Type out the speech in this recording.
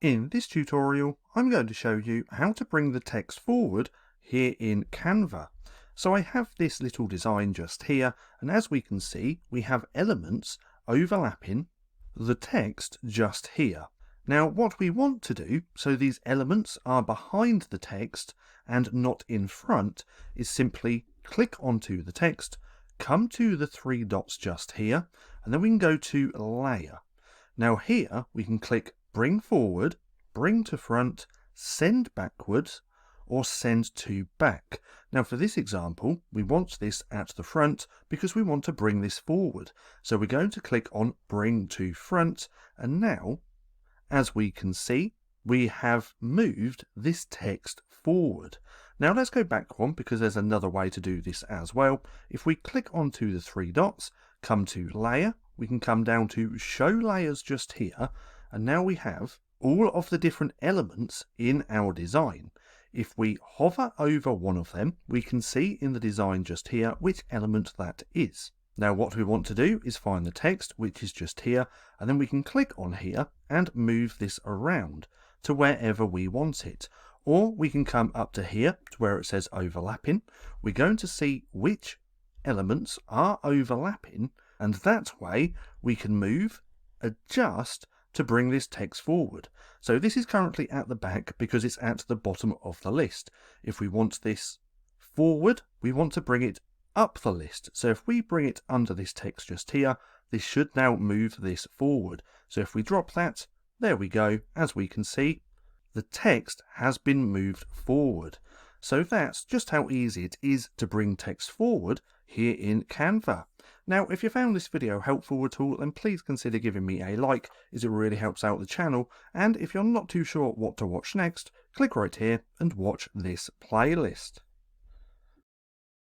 In this tutorial, I'm going to show you how to bring the text forward here in Canva. So I have this little design just here, and as we can see, we have elements overlapping the text just here. Now what we want to do, so these elements are behind the text and not in front, is simply click onto the text, come to the three dots just here, and then we can go to Layer. Now here we can click Bring Forward, Bring to Front, Send Backwards, or Send to Back. Now for this example, we want this at the front because we want to bring this forward. So we're going to click on Bring to Front, and now, as we can see, we have moved this text forward. Now let's go back one because there's another way to do this as well. If we click onto the three dots, come to Layer, we can come down to Show Layers just here, and now we have all of the different elements in our design. If we hover over one of them, we can see in the design just here which element that is. Now what we want to do is find the text, which is just here, and then we can click on here and move this around to wherever we want it. Or we can come up to here to where it says overlapping. We're going to see which elements are overlapping, and that way we can move, adjust to bring this text forward. So this is currently at the back because it's at the bottom of the list. If we want this forward, we want to bring it up the list. So if we bring it under this text just here, this should now move this forward. So if we drop that, there we go. As we can see, the text has been moved forward. So that's just how easy it is to bring text forward here in Canva. Now, if you found this video helpful at all, then please consider giving me a like, as it really helps out the channel. And if you're not too sure what to watch next, click right here and watch this playlist.